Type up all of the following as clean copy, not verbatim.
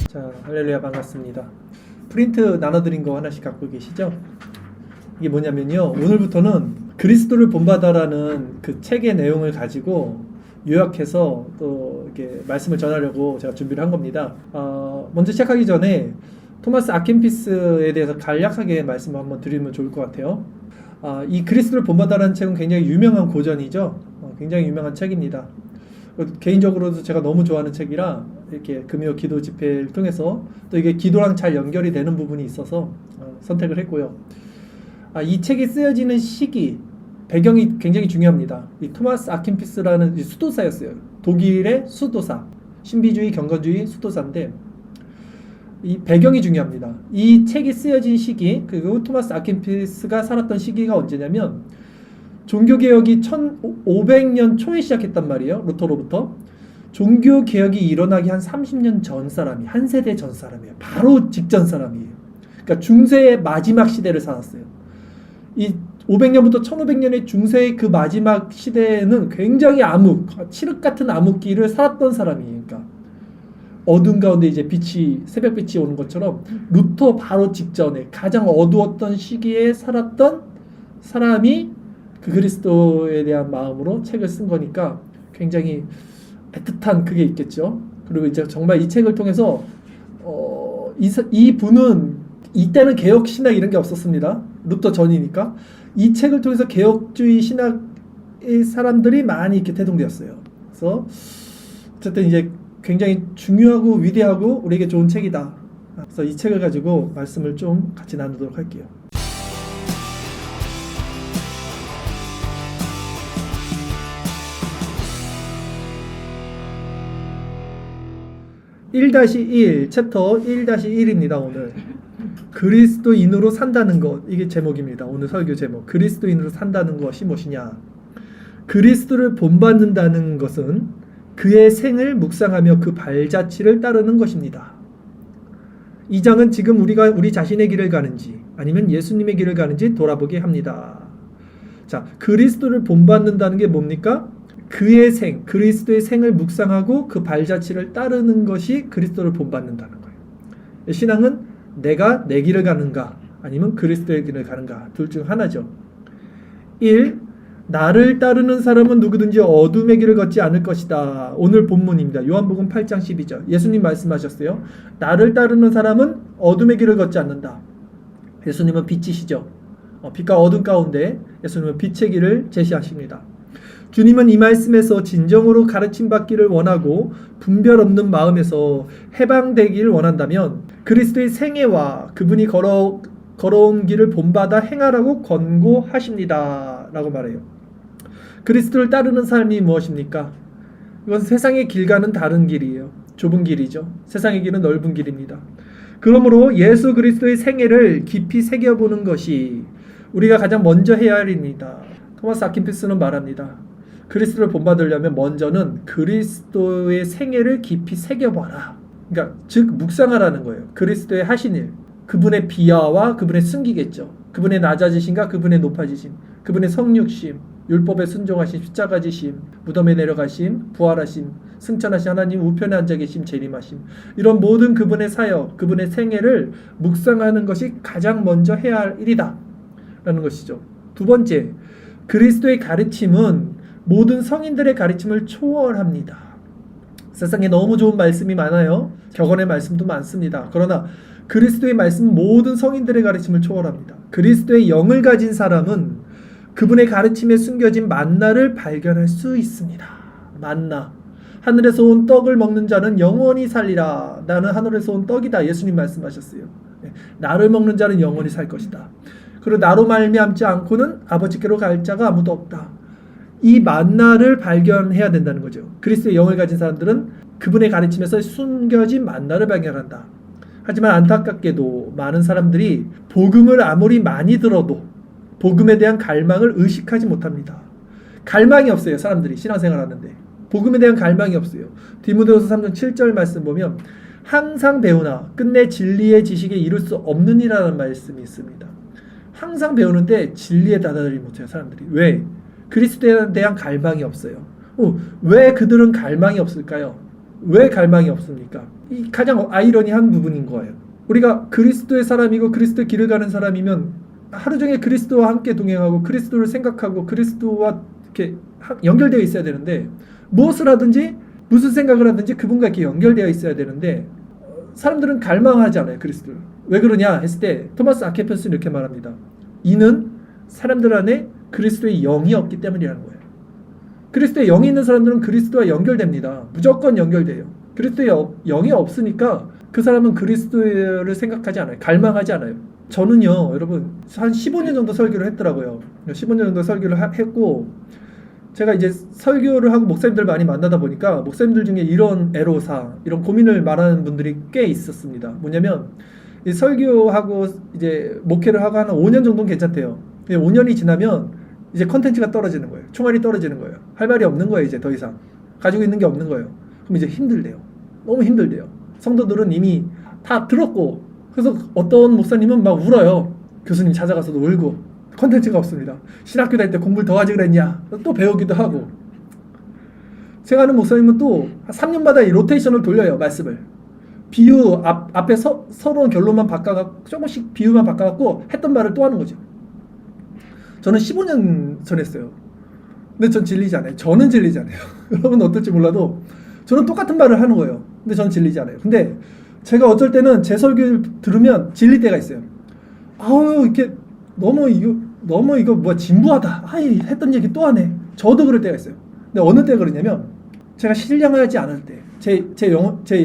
자, 할렐루야, 반갑습니다. 프린트 나눠드린 거 하나씩 갖고 계시죠? 이게 뭐냐면요, 오늘부터는 그리스도를 본받아라는 그 책의 내용을 가지고 요약해서 또 이렇게 말씀을 전하려고 제가 준비를 한 겁니다. 먼저 시작하기 전에 토마스 아킨피스에 대해서 간략하게 말씀을 한번 드리면 좋을 것 같아요. 이 그리스도를 본받아라는 책은 굉장히 유명한 고전이죠. 굉장히 유명한 책입니다. 개인적으로도 제가 너무 좋아하는 책이라 이렇게 금요 기도 집회를 통해서 또 이게 기도랑 잘 연결이 되는 부분이 있어서 선택을 했고요. 이 책이 쓰여지는 시기, 배경이 굉장히 중요합니다. 이 토마스 아킨피스라는 수도사였어요. 독일의 수도사, 신비주의, 경건주의 수도사인데 이 배경이 중요합니다. 이 책이 쓰여진 시기, 그리고 토마스 아킨피스가 살았던 시기가 언제냐면 종교개혁이 1500년 초에 시작했단 말이에요. 루터로부터. 종교개혁이 일어나기 한 30년 전 사람이, 한 세대 전 사람이에요. 바로 직전 사람이에요. 그러니까 중세의 마지막 시대를 살았어요. 이 500년부터 1500년의 중세의 그 마지막 시대에는 굉장히 칠흑 같은 암흑기를 살았던 사람이에요. 그러니까 어두운 가운데 이제 빛이, 새벽빛이 오는 것처럼 루터 바로 직전에 가장 어두웠던 시기에 살았던 사람이 그 그리스도에 대한 마음으로 책을 쓴 거니까 굉장히 애틋한 그게 있겠죠. 그리고 이제 정말 이 책을 통해서 이 분은 이때는 개혁 신학 이런 게 없었습니다. 루터 전이니까 이 책을 통해서 개혁주의 신학의 사람들이 많이 이렇게 태동되었어요. 그래서 어쨌든 이제 굉장히 중요하고 위대하고 우리에게 좋은 책이다. 그래서 이 책을 가지고 말씀을 좀 같이 나누도록 할게요. 1-1 챕터 1-1입니다. 오늘 그리스도인으로 산다는 것, 이게 제목입니다. 오늘 설교 제목, 그리스도인으로 산다는 것이 무엇이냐. 그리스도를 본받는다는 것은 그의 생을 묵상하며 그 발자취를 따르는 것입니다. 이 장은 지금 우리가 우리 자신의 길을 가는지 아니면 예수님의 길을 가는지 돌아보게 합니다. 자, 그리스도를 본받는다는 게 뭡니까? 그의 생, 그리스도의 생을 묵상하고 그 발자취를 따르는 것이 그리스도를 본받는다는 거예요. 신앙은 내가 내 길을 가는가 아니면 그리스도의 길을 가는가, 둘 중 하나죠. 1. 나를 따르는 사람은 누구든지 어둠의 길을 걷지 않을 것이다. 오늘 본문입니다. 요한복음 8장 12절. 예수님 말씀하셨어요. 나를 따르는 사람은 어둠의 길을 걷지 않는다. 예수님은 빛이시죠. 빛과 어둠 가운데 예수님은 빛의 길을 제시하십니다. 주님은 이 말씀에서 진정으로 가르침 받기를 원하고 분별 없는 마음에서 해방되기를 원한다면 그리스도의 생애와 그분이 걸어온 길을 본받아 행하라고 권고하십니다. 라고 말해요. 그리스도를 따르는 삶이 무엇입니까? 이건 세상의 길과는 다른 길이에요. 좁은 길이죠. 세상의 길은 넓은 길입니다. 그러므로 예수 그리스도의 생애를 깊이 새겨보는 것이 우리가 가장 먼저 해야 할 일입니다. 토마스 아킨피스는 말합니다. 그리스도를 본받으려면 먼저는 그리스도의 생애를 깊이 새겨봐라. 그러니까 즉 묵상하라는 거예요. 그리스도의 하신 일, 그분의 비하와 그분의 승기겠죠. 그분의 낮아지심과 그분의 높아지심, 그분의 성육심, 율법에 순종하심, 십자가 지심, 무덤에 내려가심, 부활하심, 승천하신 하나님 우편에 앉아 계심, 재림하심, 이런 모든 그분의 사역, 그분의 생애를 묵상하는 것이 가장 먼저 해야 할 일이다 라는 것이죠. 두 번째, 그리스도의 가르침은 모든 성인들의 가르침을 초월합니다. 세상에 너무 좋은 말씀이 많아요. 격언의 말씀도 많습니다. 그러나 그리스도의 말씀은 모든 성인들의 가르침을 초월합니다. 그리스도의 영을 가진 사람은 그분의 가르침에 숨겨진 만나를 발견할 수 있습니다. 만나. 하늘에서 온 떡을 먹는 자는 영원히 살리라. 나는 하늘에서 온 떡이다. 예수님 말씀하셨어요. 나를 먹는 자는 영원히 살 것이다. 그리고 나로 말미암지 않고는 아버지께로 갈 자가 아무도 없다. 이 만나를 발견해야 된다는 거죠. 그리스도의 영을 가진 사람들은 그분의 가르침에서 숨겨진 만나를 발견한다. 하지만 안타깝게도 많은 사람들이 복음을 아무리 많이 들어도 복음에 대한 갈망을 의식하지 못합니다. 갈망이 없어요. 사람들이 신앙생활 하는데 복음에 대한 갈망이 없어요. 디모데후서 3장 7절 말씀 보면 항상 배우나 끝내 진리의 지식에 이룰 수 없는 이라는 말씀이 있습니다. 항상 배우는데 진리에 다다르지 못해요. 사람들이. 왜? 그리스도에 대한 갈망이 없어요. 왜 그들은 갈망이 없을까요? 왜 갈망이 없습니까? 이 가장 아이러니한 부분인 거예요. 우리가 그리스도의 사람이고 그리스도의 길을 가는 사람이면 하루 종일 그리스도와 함께 동행하고 그리스도를 생각하고 그리스도와 이렇게 연결되어 있어야 되는데, 무엇을 하든지 무슨 생각을 하든지 그분과 이렇게 연결되어 있어야 되는데, 사람들은 갈망하지 않아요, 그리스도를. 왜 그러냐 했을 때 토마스 아케피오스는 이렇게 말합니다. 이는 사람들 안에 그리스도의 영이 없기 때문이라는 거예요. 그리스도의 영이 있는 사람들은 그리스도와 연결됩니다. 무조건 연결돼요. 그리스도의 영이 없으니까 그 사람은 그리스도를 생각하지 않아요. 갈망하지 않아요. 저는요, 여러분, 한 15년 정도 설교를 했더라고요. 15년 정도 설교를 했고, 제가 이제 설교를 하고 목사님들 많이 만나다 보니까 목사님들 중에 이런 애로사항, 이런 고민을 말하는 분들이 꽤 있었습니다. 뭐냐면, 이 설교하고 이제 목회를 하고 한 5년 정도는 괜찮대요. 5년이 지나면 이제 컨텐츠가 떨어지는 거예요. 총알이 떨어지는 거예요. 할 말이 없는 거예요, 이제 더 이상. 가지고 있는 게 없는 거예요. 그럼 이제 힘들대요. 너무 힘들대요. 성도들은 이미 다 들었고, 그래서 어떤 목사님은 막 울어요. 교수님 찾아가서도 울고. 컨텐츠가 없습니다. 신학교 다닐 때 공부를 더 하지 그랬냐. 또 배우기도 하고. 제가 아는 목사님은 또 3년마다 이 로테이션을 돌려요, 말씀을. 비유 앞에 서러운 결론만 바꿔갖고 조금씩 비유만 바꿔갖고 했던 말을 또 하는 거죠. 저는 15년 전 했어요. 근데 전 질리지 않아요. 저는 질리지 않아요. 여러분 어떨지 몰라도 저는 똑같은 말을 하는 거예요. 근데 전 질리지 않아요. 근데 제가 어쩔 때는 제 설교를 들으면 질릴 때가 있어요. 아우, 이렇게 너무 이거 뭐야, 진부하다. 아이, 했던 얘기 또 하네. 저도 그럴 때가 있어요. 근데 어느 때 그러냐면 제가 신령하지 않을 때, 제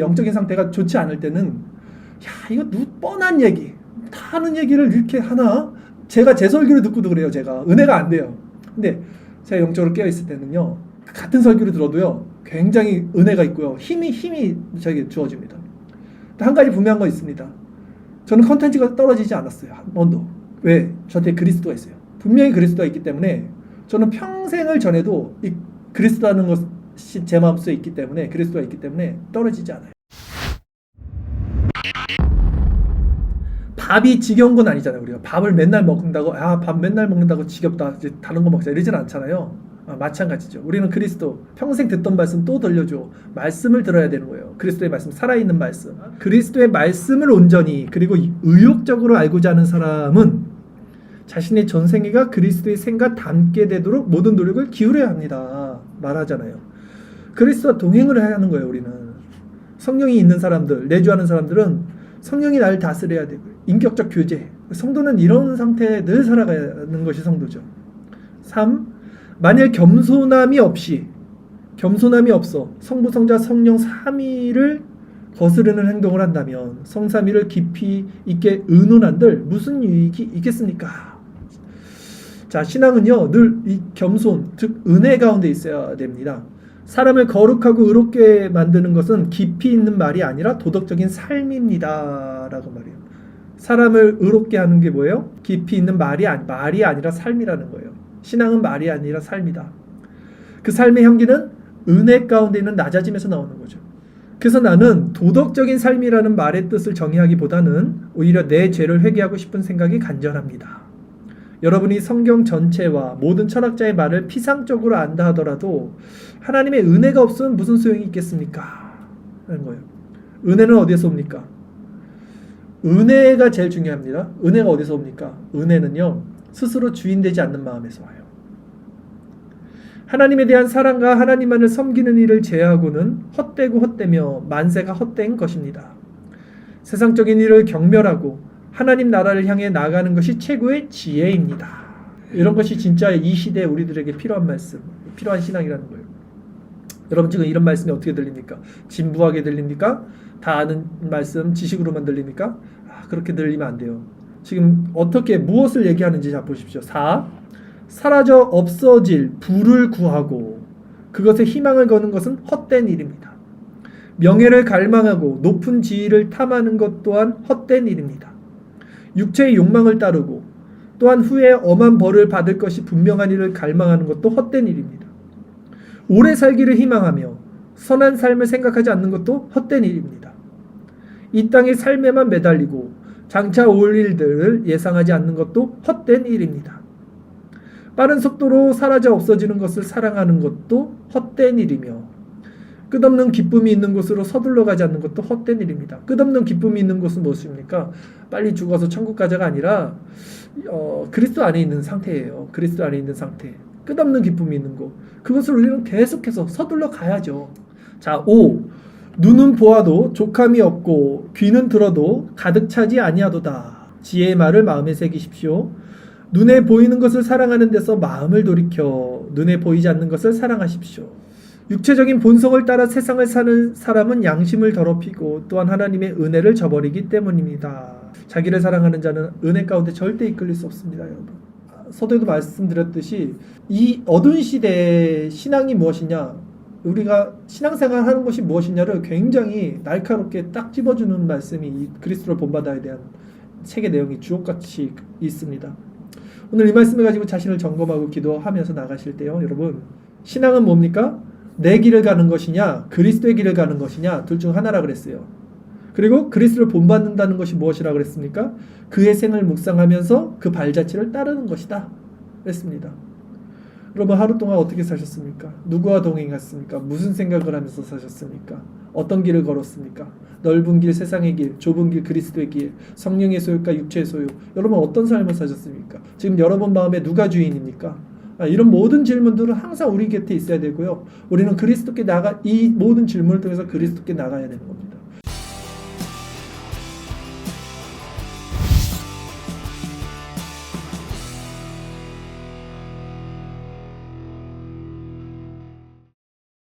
영적인 상태가 좋지 않을 때는, 야, 이거 뻔한 얘기, 다 하는 얘기를 이렇게 하나? 제가 제 설교를 듣고도 그래요. 제가 은혜가 안 돼요. 근데 제가 영적으로 깨어 있을 때는요, 같은 설교를 들어도요, 굉장히 은혜가 있고요, 힘이 저에게 주어집니다. 한 가지 분명한 거 있습니다. 저는 컨텐츠가 떨어지지 않았어요, 한 번도. 왜? 저한테 그리스도가 있어요. 분명히 그리스도가 있기 때문에 저는 평생을 전해도 이 그리스도라는 것이 제 마음속에 있기 때문에, 그리스도가 있기 때문에 떨어지지 않아요. 밥이 지겨운 건 아니잖아요. 우리가 밥을 맨날 먹는다고, 밥 맨날 먹는다고 지겹다, 이제 다른 거 먹자, 이러진 않잖아요. 마찬가지죠. 우리는 그리스도, 평생 듣던 말씀 또 들려줘. 말씀을 들어야 되는 거예요. 그리스도의 말씀, 살아있는 말씀. 그리스도의 말씀을 온전히, 그리고 의욕적으로 알고자 하는 사람은 자신의 전생애가 그리스도의 생과 닮게 되도록 모든 노력을 기울여야 합니다. 말하잖아요. 그리스도와 동행을 해야 하는 거예요. 우리는 성령이 있는 사람들, 내주하는 사람들은 성령이 나를 다스려야 되고, 인격적 교제. 성도는 이런 상태에 늘 살아가는 것이 성도죠. 3. 만일 겸손함이 없어 성부, 성자, 성령 3위를 거스르는 행동을 한다면 성삼위를 깊이 있게 의논한들 무슨 유익이 있겠습니까? 자, 신앙은요, 늘 이 겸손, 즉 은혜 가운데 있어야 됩니다. 사람을 거룩하고 의롭게 만드는 것은 깊이 있는 말이 아니라 도덕적인 삶입니다 라고 말해요. 사람을 의롭게 하는 게 뭐예요? 깊이 있는 말이 아니라 삶이라는 거예요. 신앙은 말이 아니라 삶이다. 그 삶의 향기는 은혜 가운데 있는 낮아짐에서 나오는 거죠. 그래서 나는 도덕적인 삶이라는 말의 뜻을 정의하기보다는 오히려 내 죄를 회개하고 싶은 생각이 간절합니다. 여러분이 성경 전체와 모든 철학자의 말을 피상적으로 안다 하더라도 하나님의 은혜가 없으면 무슨 소용이 있겠습니까? 라는 거예요. 은혜는 어디에서 옵니까? 은혜가 제일 중요합니다. 은혜가 어디서 옵니까? 은혜는요, 스스로 주인되지 않는 마음에서 와요. 하나님에 대한 사랑과 하나님만을 섬기는 일을 제외하고는 헛되고 헛되며 만세가 헛된 것입니다. 세상적인 일을 경멸하고 하나님 나라를 향해 나아가는 것이 최고의 지혜입니다. 이런 것이 진짜 이 시대에 우리들에게 필요한 말씀, 필요한 신앙이라는 거예요. 여러분 지금 이런 말씀이 어떻게 들립니까? 진부하게 들립니까? 다 아는 말씀, 지식으로만 들립니까? 그렇게 들리면 안 돼요. 지금 어떻게 무엇을 얘기하는지 자 보십시오. 4. 사라져 없어질 부를 구하고 그것에 희망을 거는 것은 헛된 일입니다. 명예를 갈망하고 높은 지위를 탐하는 것 또한 헛된 일입니다. 육체의 욕망을 따르고 또한 후에 엄한 벌을 받을 것이 분명한 일을 갈망하는 것도 헛된 일입니다. 오래 살기를 희망하며 선한 삶을 생각하지 않는 것도 헛된 일입니다. 이 땅의 삶에만 매달리고 장차 올 일들을 예상하지 않는 것도 헛된 일입니다. 빠른 속도로 사라져 없어지는 것을 사랑하는 것도 헛된 일이며 끝없는 기쁨이 있는 곳으로 서둘러 가지 않는 것도 헛된 일입니다. 끝없는 기쁨이 있는 곳은 무엇입니까? 빨리 죽어서 천국 가자가 아니라 그리스도 안에 있는 상태예요. 그리스도 안에 있는 상태. 끝없는 기쁨이 있는 곳. 그것을 우리는 계속해서 서둘러 가야죠. 자, 5. 눈은 보아도 족함이 없고 귀는 들어도 가득 차지 아니하도다. 지혜의 말을 마음에 새기십시오. 눈에 보이는 것을 사랑하는 데서 마음을 돌이켜 눈에 보이지 않는 것을 사랑하십시오. 육체적인 본성을 따라 세상을 사는 사람은 양심을 더럽히고 또한 하나님의 은혜를 저버리기 때문입니다. 자기를 사랑하는 자는 은혜 가운데 절대 이끌릴 수 없습니다, 여러분. 서두에도 말씀드렸듯이 이 어두운 시대의 신앙이 무엇이냐, 우리가 신앙생활 하는 것이 무엇이냐를 굉장히 날카롭게 딱 집어주는 말씀이 이 그리스도를 본받아야 대한 책의 내용이 주옥같이 있습니다. 오늘 이 말씀을 가지고 자신을 점검하고 기도하면서 나가실 때요, 여러분, 신앙은 뭡니까? 내 길을 가는 것이냐 그리스도의 길을 가는 것이냐, 둘 중 하나라 그랬어요. 그리고 그리스도를 본받는다는 것이 무엇이라 그랬습니까? 그의 생을 묵상하면서 그 발자취를 따르는 것이다 그랬습니다. 여러분, 하루 동안 어떻게 사셨습니까? 누구와 동행했습니까? 무슨 생각을 하면서 사셨습니까? 어떤 길을 걸었습니까? 넓은 길, 세상의 길, 좁은 길, 그리스도의 길, 성령의 소유과 육체의 소유. 여러분, 어떤 삶을 사셨습니까? 지금 여러분 마음에 누가 주인입니까? 이런 모든 질문들은 항상 우리 곁에 있어야 되고요. 우리는 그리스도께 나가, 이 모든 질문을 통해서 그리스도께 나가야 되는 겁니다.